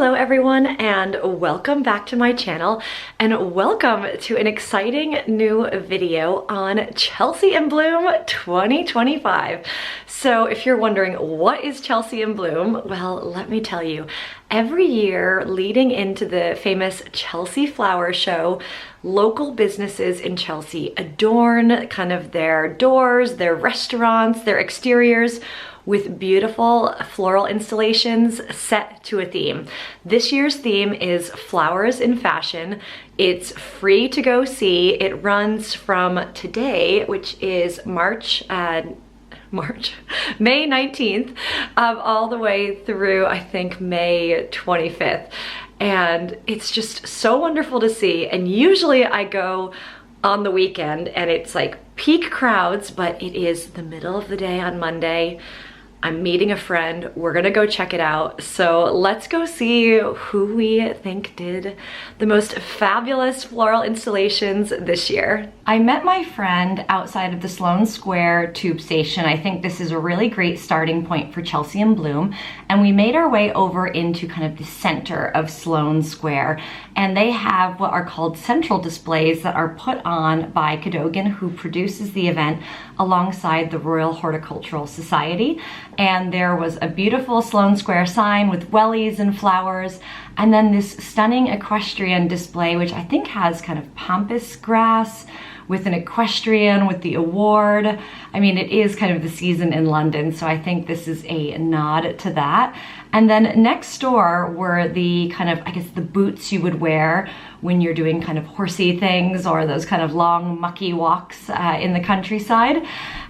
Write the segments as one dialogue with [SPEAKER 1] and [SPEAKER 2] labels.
[SPEAKER 1] Hello everyone, and welcome back to my channel, and welcome to an exciting new video on Chelsea in Bloom 2025. So if you're wondering what is Chelsea in Bloom, well, let me tell you. Every year leading into the famous Chelsea Flower Show, local businesses in Chelsea adorn kind of their doors, their restaurants, their exteriors with beautiful floral installations set to a theme. This year's theme is Flowers in Fashion. It's free to go see. It runs from today, which is May 19th, all the way through, I think, May 25th. And it's just so wonderful to see. And usually I go on the weekend and it's like peak crowds, but it is the middle of the day on Monday. I'm meeting a friend. We're gonna go check it out. So let's go see who we think did the most fabulous floral installations this year. I met my friend outside of the Sloane Square tube station. I think this is a really great starting point for Chelsea in Bloom. And we made our way over into kind of the center of Sloane Square. And they have what are called central displays that are put on by Cadogan, who produces the event alongside the Royal Horticultural Society. And there was a beautiful Sloane Square sign with wellies and flowers, and then this stunning equestrian display, which I think has kind of pampas grass with an equestrian with the award. I mean, it is kind of the season in London, so I think this is a nod to that. And then next door were the kind of, I guess, the boots you would wear when you're doing kind of horsey things or those kind of long mucky walks in the countryside.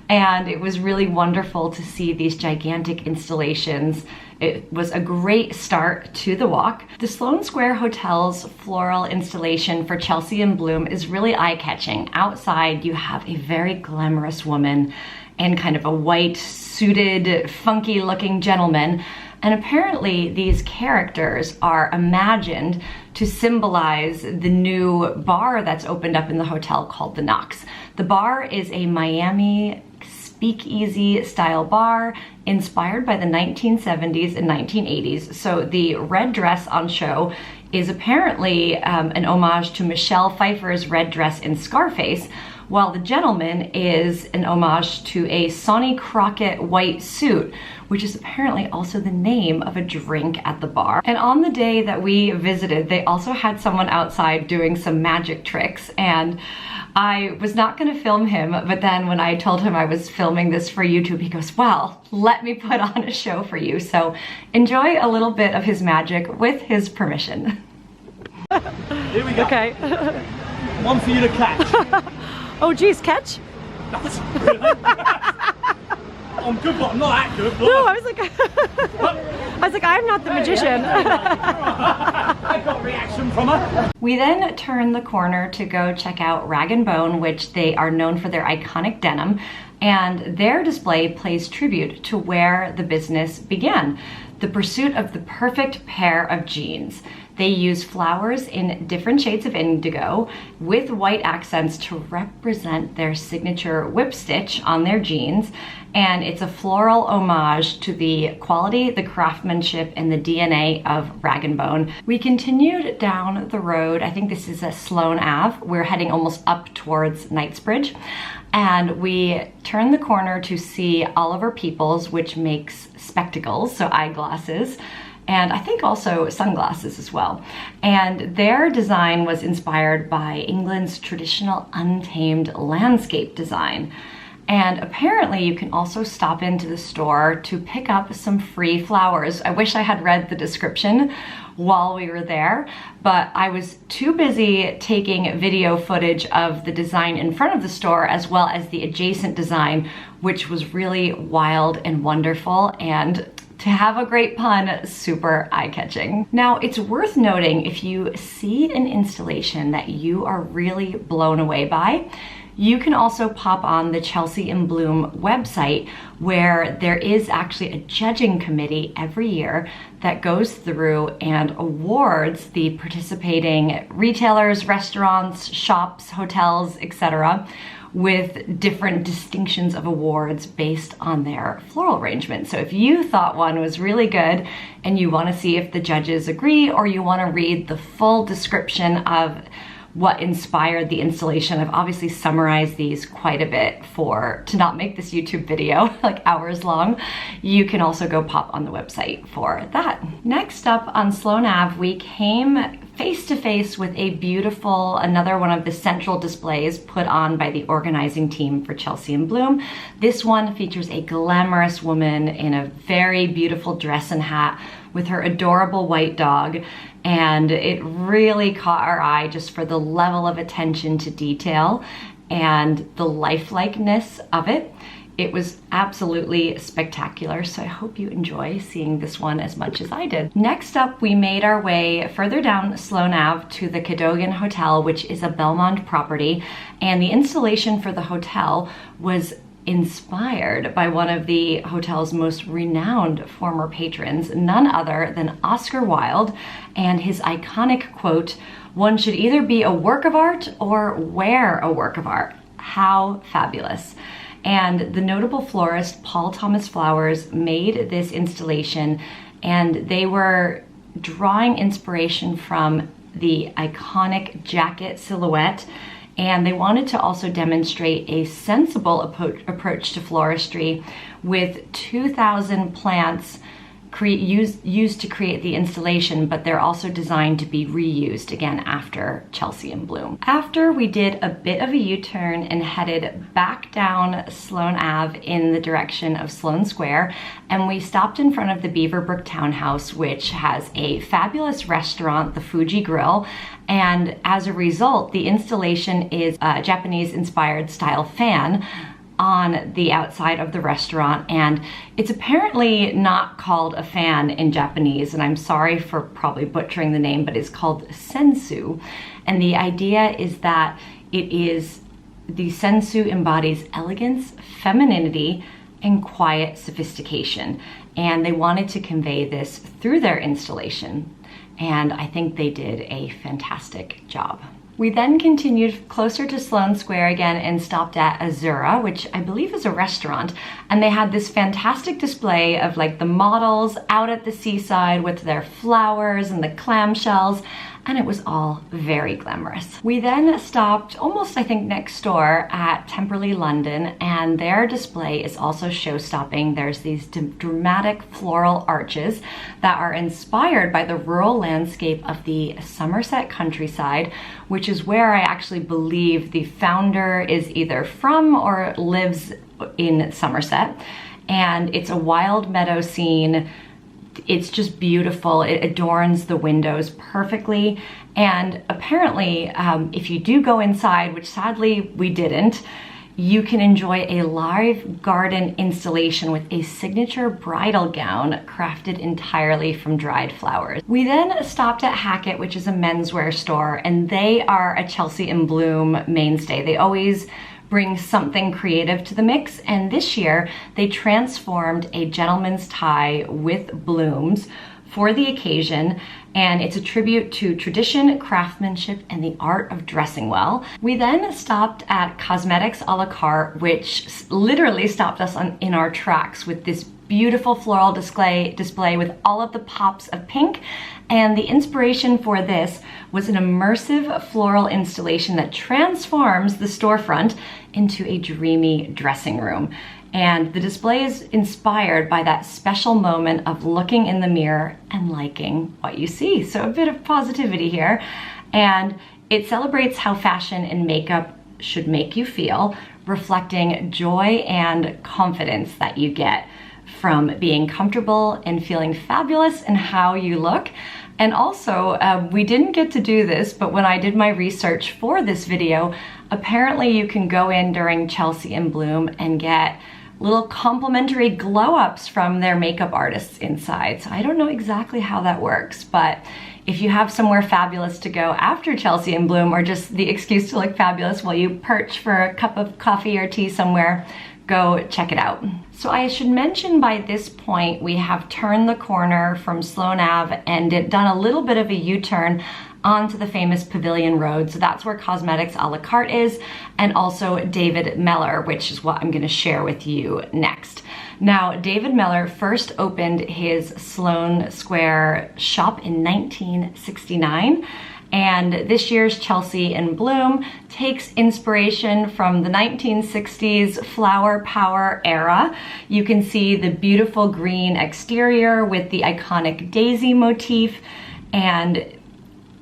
[SPEAKER 1] And it was really wonderful to see these gigantic installations. It was a great start to the walk. The Sloane Square Hotel's floral installation for Chelsea in Bloom is really eye-catching. Outside, you have a very glamorous woman and kind of a white, suited, funky-looking gentleman. And apparently these characters are imagined to symbolize the new bar that's opened up in the hotel called the Knox. The bar is a Miami speakeasy style bar inspired by the 1970s and 1980s. So the red dress on show is apparently an homage to Michelle Pfeiffer's red dress in Scarface, while the gentleman is an homage to a Sonny Crockett white suit, which is apparently also the name of a drink at the bar. And on the day that we visited, they also had someone outside doing some magic tricks, and I was not gonna film him, but then when I told him I was filming this for YouTube, he goes, well, let me put on a show for you. So enjoy a little bit of his magic with his permission.
[SPEAKER 2] Here we go.
[SPEAKER 1] Okay.
[SPEAKER 2] One for you to catch.
[SPEAKER 1] Oh geez, catch?
[SPEAKER 2] That's brilliant. I'm good, but I'm not that good.
[SPEAKER 1] No, I was like, I'm not the magician.
[SPEAKER 2] I got a reaction from her.
[SPEAKER 1] We then turn the corner to go check out Rag & Bone, which they are known for their iconic denim, and their display pays tribute to where the business began, the pursuit of the perfect pair of jeans. They use flowers in different shades of indigo with white accents to represent their signature whip stitch on their jeans. And it's a floral homage to the quality, the craftsmanship, and the DNA of Rag & Bone. We continued down the road. I think this is a Sloane Ave. We're heading almost up towards Knightsbridge. And we turned the corner to see Oliver Peoples, which makes spectacles, so eyeglasses, and I think also sunglasses as well. And their design was inspired by England's traditional untamed landscape design. And apparently you can also stop into the store to pick up some free flowers. I wish I had read the description while we were there, but I was too busy taking video footage of the design in front of the store as well as the adjacent design, which was really wild and wonderful, and to have a great pun, super eye-catching. Now, it's worth noting, if you see an installation that you are really blown away by, you can also pop on the Chelsea in Bloom website, where there is actually a judging committee every year that goes through and awards the participating retailers, restaurants, shops, hotels, etc., with different distinctions of awards based on their floral arrangement. So if you thought one was really good and you want to see if the judges agree, or you want to read the full description of what inspired the installation, I've obviously summarized these quite a bit to not make this YouTube video like hours long. You can also go pop on the website for that. Next up on Sloane Ave, we came face to face with a beautiful, another one of the central displays put on by the organizing team for Chelsea in Bloom. This one features a glamorous woman in a very beautiful dress and hat with her adorable white dog, and it really caught our eye just for the level of attention to detail and the lifelikeness of it. It was absolutely spectacular, so I hope you enjoy seeing this one as much as I did. Next up, we made our way further down Sloane Ave to the Cadogan Hotel, which is a Belmont property, and the installation for the hotel was inspired by one of the hotel's most renowned former patrons, none other than Oscar Wilde, and his iconic quote, "One should either be a work of art or wear a work of art." How fabulous. And the notable florist Paul Thomas Flowers made this installation, and they were drawing inspiration from the iconic jacket silhouette, and they wanted to also demonstrate a sensible approach to floristry with 2,000 plants used to create the installation, but they're also designed to be reused again after Chelsea in Bloom. After we did a bit of a U-turn and headed back down Sloane Ave in the direction of Sloane Square, and we stopped in front of the Beaverbrook Townhouse, which has a fabulous restaurant, the Fuji Grill, and as a result, the installation is a Japanese-inspired style fan on the outside of the restaurant, and it's apparently not called a fan in Japanese, and I'm sorry for probably butchering the name, but it's called sensu. And the idea is that the sensu embodies elegance, femininity, and quiet sophistication, and they wanted to convey this through their installation, and I think they did a fantastic job. We then continued closer to Sloane Square again and stopped at Azura, which I believe is a restaurant, and they had this fantastic display of like the models out at the seaside with their flowers and the clamshells, and it was all very glamorous. We then stopped almost, I think, next door at Temperley London, and their display is also show-stopping. There's these dramatic floral arches that are inspired by the rural landscape of the Somerset countryside, which is where I actually believe the founder is either from or lives in Somerset. And it's a wild meadow scene. It's just beautiful. It adorns the windows perfectly. And apparently, if you do go inside, which sadly we didn't, you can enjoy a live garden installation with a signature bridal gown crafted entirely from dried flowers. We then stopped at Hackett, which is a menswear store, and they are a Chelsea in Bloom mainstay. They always bring something creative to the mix, and this year they transformed a gentleman's tie with blooms for the occasion, and it's a tribute to tradition, craftsmanship, and the art of dressing well. We then stopped at Cosmetics a la carte, which literally stopped us in our tracks with this beautiful floral display with all of the pops of pink, and the inspiration for this was an immersive floral installation that transforms the storefront into a dreamy dressing room. And the display is inspired by that special moment of looking in the mirror and liking what you see. So a bit of positivity here. And it celebrates how fashion and makeup should make you feel, reflecting joy and confidence that you get from being comfortable and feeling fabulous in how you look. And also, we didn't get to do this, but when I did my research for this video, apparently you can go in during Chelsea in Bloom and get little complimentary glow-ups from their makeup artists inside. So I don't know exactly how that works, but if you have somewhere fabulous to go after Chelsea in Bloom, or just the excuse to look fabulous while you perch for a cup of coffee or tea somewhere, go check it out. So I should mention by this point, we have turned the corner from Sloane Ave and done a little bit of a U-turn onto the famous Pavilion Road. So that's where Cosmetics a la carte is, and also David Mellor, which is what I'm gonna share with you next. Now, David Mellor first opened his Sloane Square shop in 1969. And this year's Chelsea in Bloom takes inspiration from the 1960s flower power era. You can see the beautiful green exterior with the iconic daisy motif, and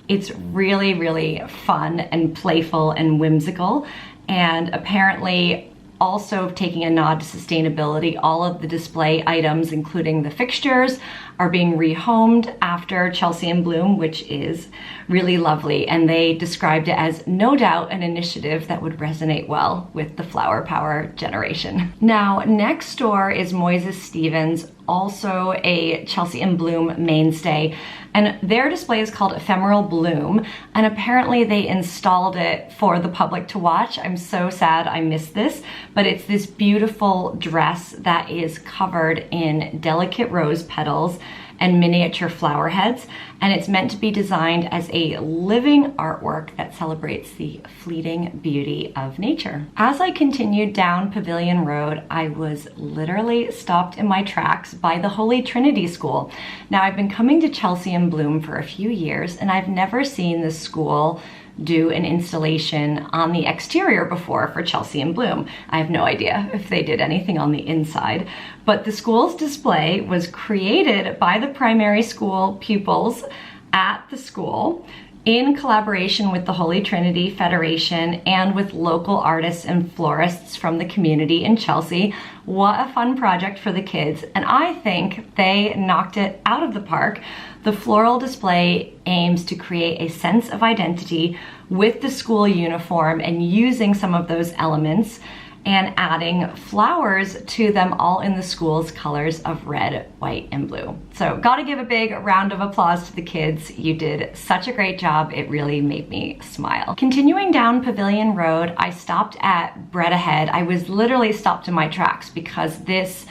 [SPEAKER 1] it's really, really fun and playful and whimsical. And apparently also taking a nod to sustainability, all of the display items, including the fixtures, are being rehomed after Chelsea in Bloom, which is really lovely. And they described it as no doubt an initiative that would resonate well with the flower power generation. Now, next door is Moises Stevens, also a Chelsea in Bloom mainstay. And their display is called Ephemeral Bloom, and apparently they installed it for the public to watch. I'm so sad I missed this, but it's this beautiful dress that is covered in delicate rose petals and miniature flower heads, and it's meant to be designed as a living artwork that celebrates the fleeting beauty of nature. As I continued down Pavilion Road, I was literally stopped in my tracks by the Holy Trinity School. Now, I've been coming to Chelsea in Bloom for a few years, and I've never seen this school do an installation on the exterior before for Chelsea in Bloom. I have no idea if they did anything on the inside, but the school's display was created by the primary school pupils at the school in collaboration with the Holy Trinity Federation and with local artists and florists from the community in Chelsea. What a fun project for the kids, and I think they knocked it out of the park. The floral display aims to create a sense of identity with the school uniform and using some of those elements and adding flowers to them, all in the school's colors of red, white, and blue. So gotta give a big round of applause to the kids. You did such a great job. It really made me smile. Continuing down Pavilion Road, I stopped at Bread Ahead. I was literally stopped in my tracks because this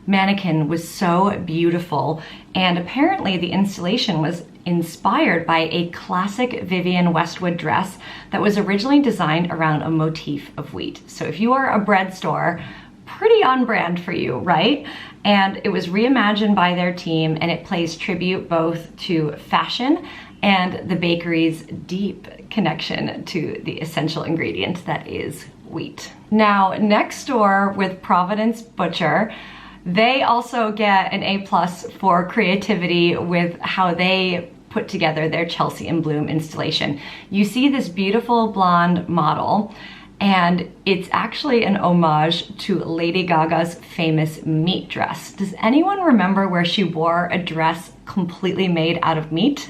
[SPEAKER 1] mannequin was so beautiful, and apparently the installation was inspired by a classic Vivienne Westwood dress that was originally designed around a motif of wheat. So if you are a bread store, pretty on brand for you, right? And it was reimagined by their team, and it pays tribute both to fashion and the bakery's deep connection to the essential ingredient that is wheat. Now, next door with Providence Butcher, they also get an A+ for creativity with how they put together their Chelsea in Bloom installation. You see this beautiful blonde model, and it's actually an homage to Lady Gaga's famous meat dress. Does anyone remember where she wore a dress completely made out of meat?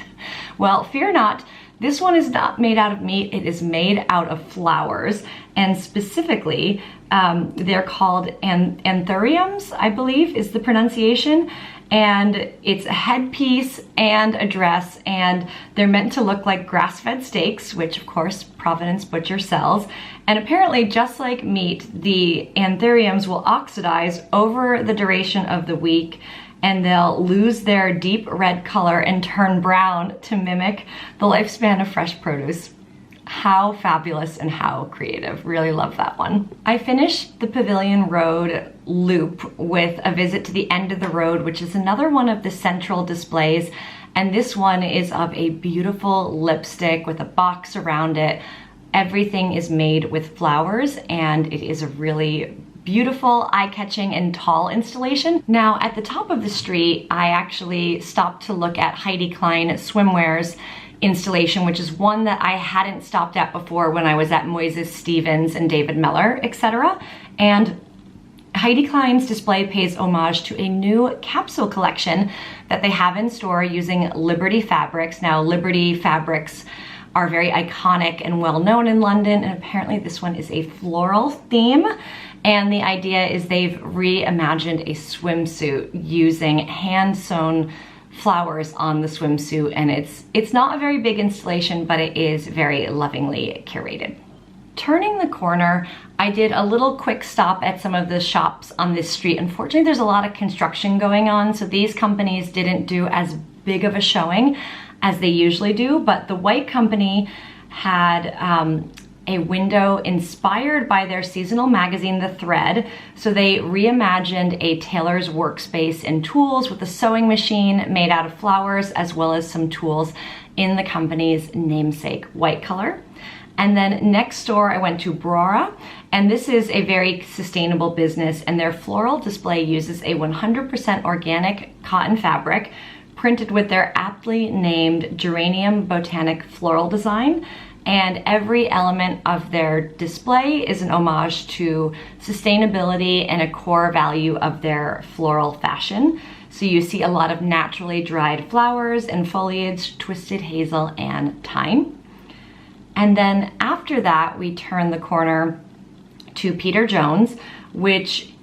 [SPEAKER 1] Well, fear not. This one is not made out of meat, it is made out of flowers, and specifically, they're called anthuriums, I believe is the pronunciation, and it's a headpiece and a dress, and they're meant to look like grass-fed steaks, which of course Providence Butcher sells, and apparently just like meat, the anthuriums will oxidize over the duration of the week, and they'll lose their deep red color and turn brown to mimic the lifespan of fresh produce. How fabulous and how creative. Really love that one. I finished the Pavilion Road loop with a visit to the end of the road, which is another one of the central displays. And this one is of a beautiful lipstick with a box around it. Everything is made with flowers, and it is a really beautiful, eye-catching, and tall installation. Now, at the top of the street, I actually stopped to look at Heidi Klein Swimwear's installation, which is one that I hadn't stopped at before when I was at Moises Stevens and David Mellor, etc. And Heidi Klein's display pays homage to a new capsule collection that they have in store using Liberty fabrics. Now, Liberty fabrics are very iconic and well known in London, and apparently this one is a floral theme. And the idea is they've reimagined a swimsuit using hand-sewn flowers on the swimsuit, and it's not a very big installation, but it is very lovingly curated. Turning the corner, I did a little quick stop at some of the shops on this street. Unfortunately, there's a lot of construction going on, so these companies didn't do as big of a showing as they usually do, but the White Company had a window inspired by their seasonal magazine, The Thread. So they reimagined a tailor's workspace and tools with a sewing machine made out of flowers, as well as some tools in the company's namesake white color. And then next door, I went to Brora, and this is a very sustainable business, and their floral display uses a 100% organic cotton fabric printed with their aptly named geranium botanic floral design. And every element of their display is an homage to sustainability and a core value of their floral fashion. So you see a lot of naturally dried flowers and foliage, twisted hazel, and thyme. And then after that, we turn the corner to Peter Jones, which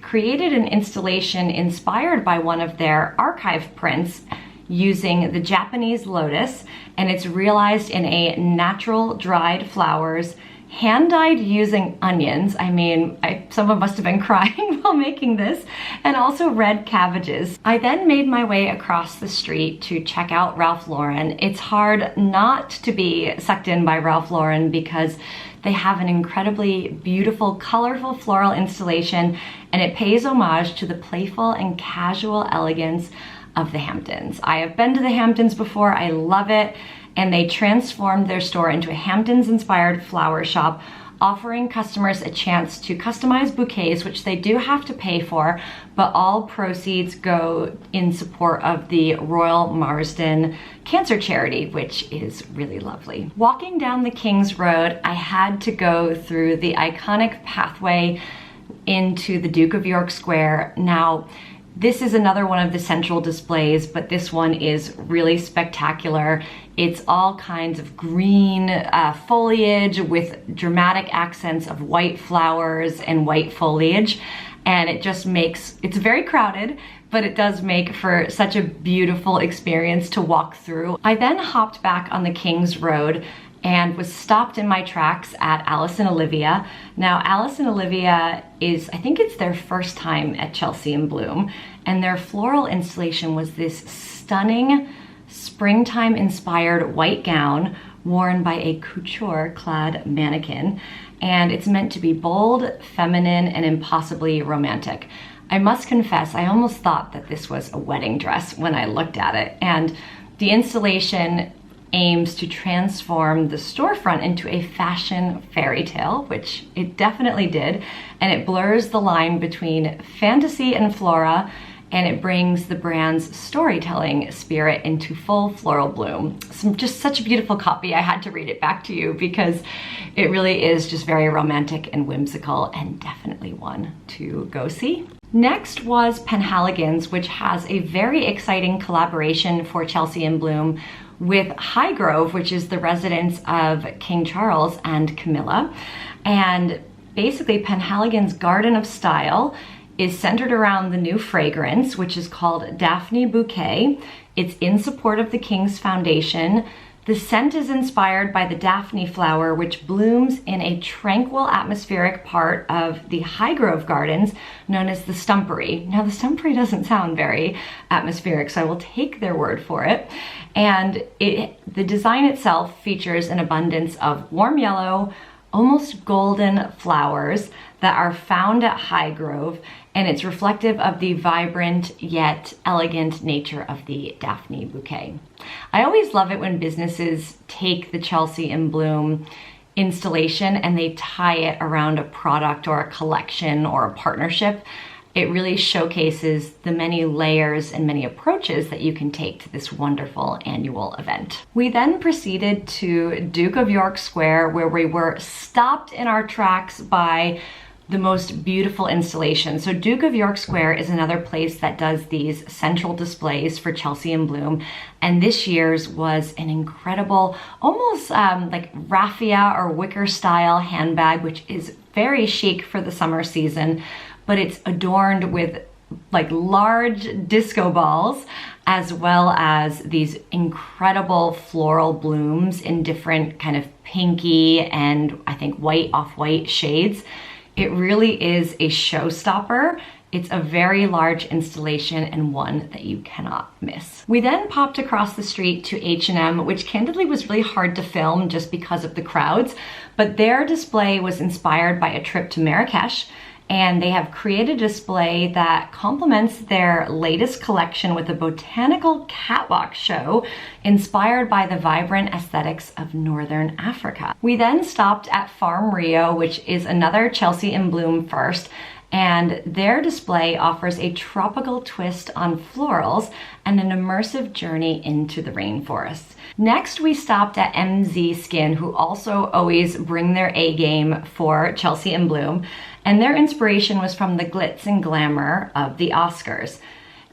[SPEAKER 1] created an installation inspired by one of their archive prints using the Japanese lotus, and it's realized in a natural dried flowers, hand dyed using onions. I mean, someone must have been crying while making this, and also red cabbages. I then made my way across the street to check out Ralph Lauren. It's hard not to be sucked in by Ralph Lauren because they have an incredibly beautiful, colorful floral installation, and it pays homage to the playful and casual elegance of the Hamptons. I have been to the Hamptons before, I love it, and they transformed their store into a Hamptons-inspired flower shop, offering customers a chance to customize bouquets, which they do have to pay for, but all proceeds go in support of the Royal Marsden Cancer Charity, which is really lovely. Walking down the King's Road, I had to go through the iconic pathway into the Duke of York Square. Now, this is another one of the central displays, but this one is really spectacular. It's all kinds of green foliage with dramatic accents of white flowers and white foliage. And it just makes, it's very crowded, but it does make for such a beautiful experience to walk through. I then hopped back on the King's Road and was stopped in my tracks at Alice and Olivia. Now, Alice and Olivia is, I think it's their first time at Chelsea in Bloom, and their floral installation was this stunning springtime-inspired white gown worn by a couture-clad mannequin, and it's meant to be bold, feminine, and impossibly romantic. I must confess, I almost thought that this was a wedding dress when I looked at it, and the installation aims to transform the storefront into a fashion fairy tale, which it definitely did, and it blurs the line between fantasy and flora, and it brings the brand's storytelling spirit into full floral bloom. Just such a beautiful copy. I had to read it back to you because it really is just very romantic and whimsical, and definitely one to go see. Next was Penhaligon's, which has a very exciting collaboration for Chelsea in Bloom with Highgrove, which is the residence of King Charles and Camilla. And basically Penhaligon's Garden of Style is centered around the new fragrance, which is called Daphne Bouquet. It's in support of the King's Foundation. The scent is inspired by the Daphne flower, which blooms in a tranquil atmospheric part of the Highgrove Gardens known as the Stumpery. Now, the Stumpery doesn't sound very atmospheric, so I will take their word for it. And the design itself features an abundance of warm yellow, almost golden flowers that are found at Highgrove, and it's reflective of the vibrant yet elegant nature of the Daphne bouquet. I always love it when businesses take the Chelsea in Bloom installation and they tie it around a product or a collection or a partnership. It really showcases the many layers and many approaches that you can take to this wonderful annual event. We then proceeded to Duke of York Square, where we were stopped in our tracks by the most beautiful installation. So Duke of York Square is another place that does these central displays for Chelsea in Bloom. And this year's was an incredible, almost like raffia or wicker style handbag, which is very chic for the summer season, but it's adorned with like large disco balls, as well as these incredible floral blooms in different kind of pinky and I think white, off-white shades. It really is a showstopper, It's a very large installation and one that you cannot miss. We then popped across the street to H&M, which candidly was really hard to film just because of the crowds, but their display was inspired by a trip to Marrakesh, and they have created a display that complements their latest collection with a botanical catwalk show inspired by the vibrant aesthetics of Northern Africa. We then stopped at Farm Rio, which is another Chelsea in Bloom first, and their display offers a tropical twist on florals and an immersive journey into the rainforests. Next, we stopped at MZ Skin, who also always bring their A game for Chelsea in Bloom, and their inspiration was from the glitz and glamour of the Oscars.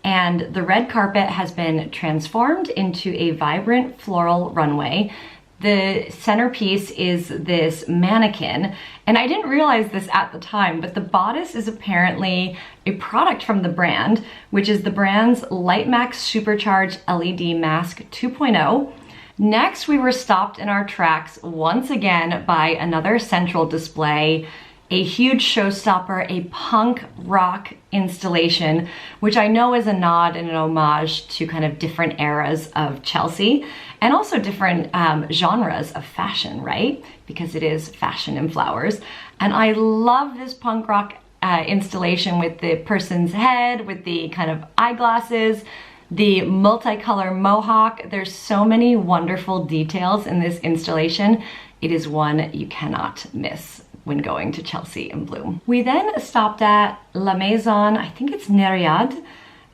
[SPEAKER 1] And the red carpet has been transformed into a vibrant floral runway. The centerpiece is this mannequin, and I didn't realize this at the time, but the bodice is apparently a product from the brand, which is the brand's Light Max Supercharged LED Mask 2.0. Next, we were stopped in our tracks once again by another central display, a huge showstopper, a punk rock installation, which I know is a nod and an homage to kind of different eras of Chelsea and also different genres of fashion, right? Because it is fashion and flowers. And I love this punk rock installation with the person's head, with the kind of eyeglasses, the multicolor mohawk. There's so many wonderful details in this installation. It is one you cannot miss when going to Chelsea in Bloom. We then stopped at La Maison, I think it's Neryad.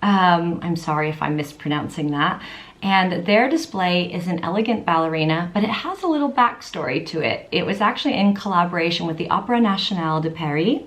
[SPEAKER 1] I'm sorry if I'm mispronouncing that. And their display is an elegant ballerina, but it has a little backstory to it. It was actually in collaboration with the Opéra National de Paris.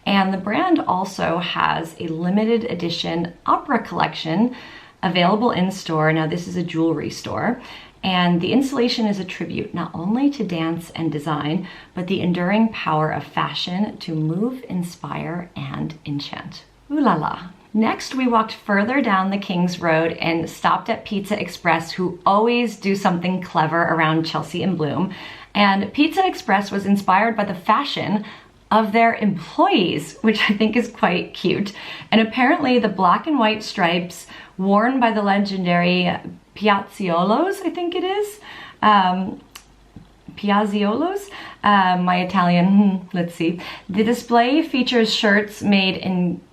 [SPEAKER 1] And the brand also has a limited edition opera collection available in store. Now this is a jewelry store. And the installation is a tribute not only to dance and design, but the enduring power of fashion to move, inspire, and enchant. Ooh la la. Next, we walked further down the King's Road and stopped at Pizza Express, who always do something clever around Chelsea in Bloom. And Pizza Express was inspired by the fashion of their employees, which I think is quite cute. And apparently the black and white stripes worn by the legendary Piazziolos, I think it is. Piazziolos, my Italian, let's see. The display features shirts made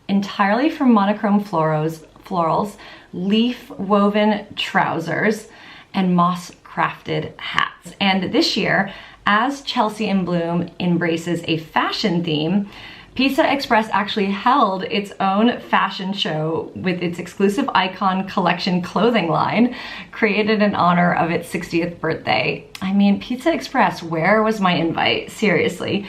[SPEAKER 1] entirely from monochrome florals, leaf woven trousers, and moss crafted hats. And this year, as Chelsea in Bloom embraces a fashion theme, Pizza Express actually held its own fashion show with its exclusive Icon Collection clothing line, created in honor of its 60th birthday. I mean, Pizza Express, where was my invite? Seriously.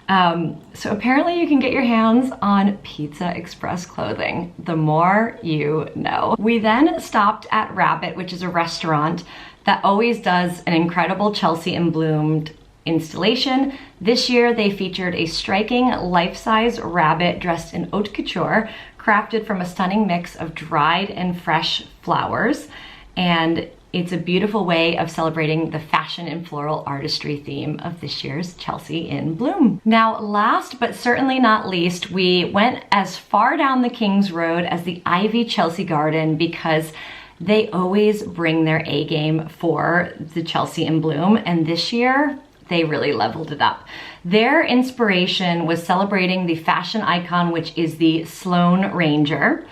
[SPEAKER 1] So apparently you can get your hands on Pizza Express clothing. The more you know. We then stopped at Rabbit, which is a restaurant that always does an incredible Chelsea in Bloom installation. This year they featured a striking life-size rabbit dressed in haute couture, crafted from a stunning mix of dried and fresh flowers. And it's a beautiful way of celebrating the fashion and floral artistry theme of this year's Chelsea in Bloom. Now, last but certainly not least, we went as far down the King's Road as the Ivy Chelsea Garden, because they always bring their A game for the Chelsea in Bloom, and this year they really leveled it up. Their inspiration was celebrating the fashion icon, which is the Sloane Ranger,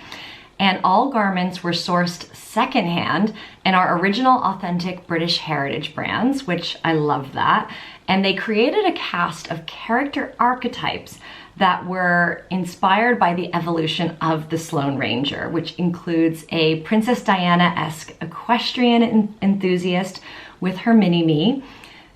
[SPEAKER 1] and all garments were sourced secondhand and are original authentic British heritage brands, which I love that. And they created a cast of character archetypes that were inspired by the evolution of the Sloane Ranger, which includes a Princess Diana-esque equestrian enthusiast with her mini-me,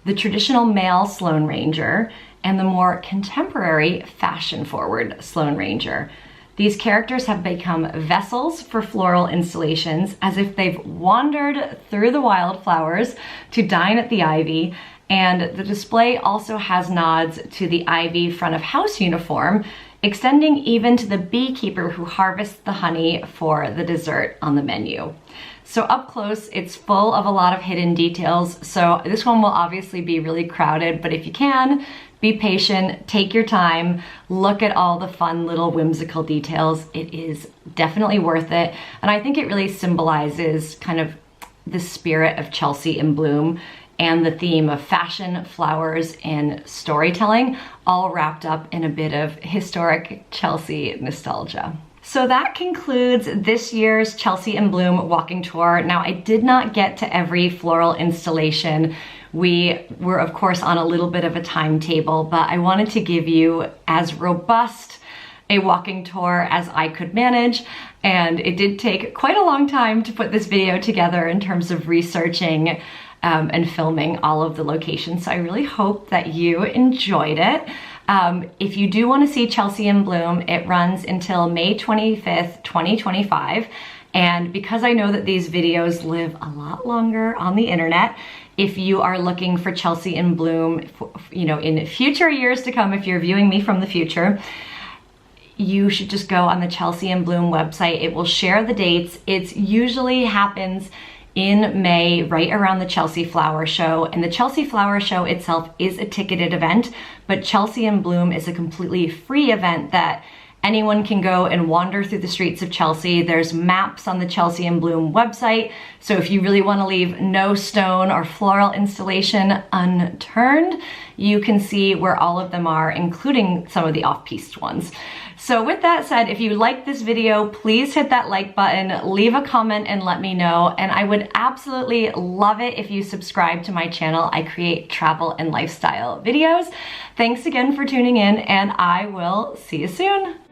[SPEAKER 1] the traditional male Sloane Ranger, and the more contemporary fashion-forward Sloane Ranger. These characters have become vessels for floral installations, as if they've wandered through the wildflowers to dine at the Ivy, and the display also has nods to the Ivy front of house uniform, extending even to the beekeeper who harvests the honey for the dessert on the menu. So up close, it's full of a lot of hidden details. So this one will obviously be really crowded, but if you can, be patient, take your time, look at all the fun little whimsical details. It is definitely worth it. And I think it really symbolizes kind of the spirit of Chelsea in bloom and the theme of fashion, flowers, and storytelling, all wrapped up in a bit of historic Chelsea nostalgia. So that concludes this year's Chelsea in Bloom walking tour. Now, I did not get to every floral installation. We were, of course, on a little bit of a timetable, but I wanted to give you as robust a walking tour as I could manage. And it did take quite a long time to put this video together in terms of researching and filming all of the locations. So I really hope that you enjoyed it. If you do want to see Chelsea in Bloom, it runs until May 25th, 2025. And because I know that these videos live a lot longer on the internet, if you are looking for Chelsea in Bloom, you know, in future years to come, if you're viewing me from the future, you should just go on the Chelsea in Bloom website. It will share the dates. It usually happens in May, right around the Chelsea Flower Show. And the Chelsea Flower Show itself is a ticketed event, but Chelsea in Bloom is a completely free event that anyone can go and wander through the streets of Chelsea. There's maps on the Chelsea in Bloom website. So if you really want to leave no stone or floral installation unturned, you can see where all of them are, including some of the off-piste ones. So with that said, if you like this video, please hit that like button, leave a comment and let me know. And I would absolutely love it if you subscribe to my channel. I create travel and lifestyle videos. Thanks again for tuning in, and I will see you soon.